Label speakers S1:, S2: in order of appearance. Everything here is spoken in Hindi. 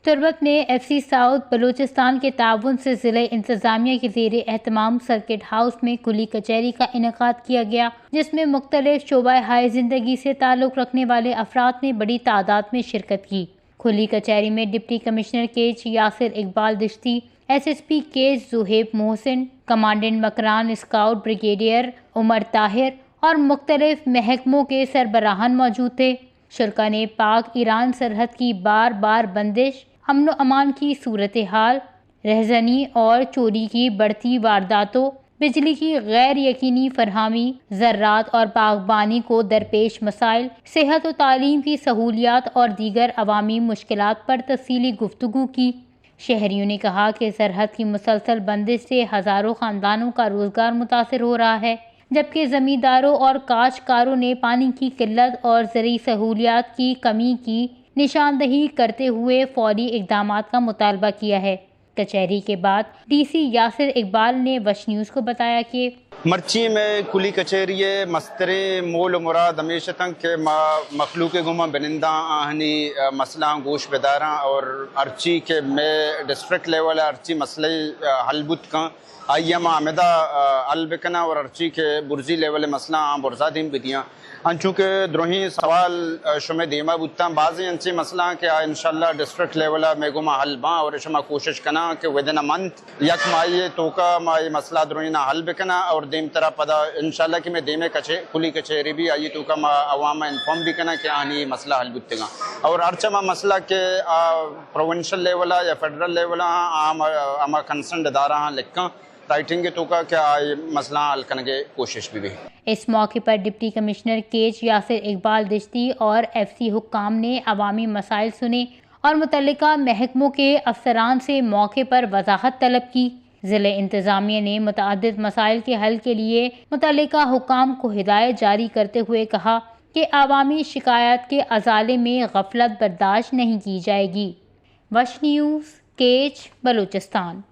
S1: तुर्बत में FC साउथ बलूचिस्तान के ताउन से ज़िले इंतज़ामिया के ज़ेरे एहतमाम सर्किट हाउस में खुली कचहरी का इनेकाद किया गया, जिसमें मुख्तलिफ शोबा हाय ज़िंदगी से ताल्लुक़ रखने वाले अफराद ने बड़ी तादाद में शिरकत की। खुली कचहरी में डिप्टी कमिश्नर केच Yasir Iqbal Dishti, SSP Kech Zuhaib Mohsin, commandant Makran scout brigadier Umar Tahir और मुख्तलिफ महकमों के सरबराहान मौजूद थे। शुरका ने पाक ईरान सरहद की बार बार बंदिश, अमन अमान की सूरत हाल, रहजनी और चोरी की बढ़ती वारदातों, बिजली की गैर यकीनी फरहमी, ज़राअत और बागबानी को दरपेश मसाइल, सेहत और तालीम की सहूलियात और दीगर अवामी मुश्किलात पर तफसीली गुफ्तगू की। शहरियों ने कहा कि सरहद की मुसलसल बंदिश से हज़ारों ख़ानदानों का रोज़गार मुतासर हो रहा है, जबकि ज़मींदारों और काश्तकारों ने पानी की किल्लत और ज़रूरी सहूलियात की कमी की निशानदही करते हुए फौरी इक़दामात का मुतालबा किया है। कचहरी के बाद DC यासिर इकबाल ने वश न्यूज़ को बताया कि
S2: मर्ची में कुली कचहरी मस्तरे मोल मुराद हमेशा तक के मखलूक गुमा बनिंदा आहनी मसला गोश बेदारा और अर्ची के में डिस्ट्रिक्ट लेवल अर्ची मसले हलबुत का आयमा आमदा अलबकना और अर्ची के बुर्जी लेवल मसला बुरजादीम बिदियाँ चूँकि द्रोही सवाल शुमे दीमा बुत्ता बाज़ी अंची मसला के इंशाल्लाह डिस्ट्रिक्ट लेवल में गुमा हलबा और शमा कोशिश कना कि विदिन अ मंथ यक माई तोका माई मसला द्रोही ना हल बिकना और देम तरह पदा इंशाल्लाह कि मैं देमे खुली कचहरी भी आई तो का अवामा इन्फॉर्म भी करना कि आनी मसला हल बुतेगा और अर्चमा मसला के प्रोविंशियल लेवल या फेडरल लेवल आम कंसर्न इदारा लिखा राइटिंग तो का क्या मसला हल करने की कोशिश भी।
S1: इस मौके पर डिप्टी कमिश्नर केच यासिर इकबाल दिश्ती और FC हुक्काम ने अवामी मसाइल सुने और मुतल्लिका महकमों के अफसरान से मौके पर वजाहत तलब की। ज़िले इंतज़ामिया ने मुतअद्दिद मसाइल के हल के लिए मुतल्लिका हुक्काम को हिदायत जारी करते हुए कहा कि अवामी शिकायत के अजाले में गफलत बर्दाश्त नहीं की जाएगी। वश न्यूज़, केच, बलूचिस्तान।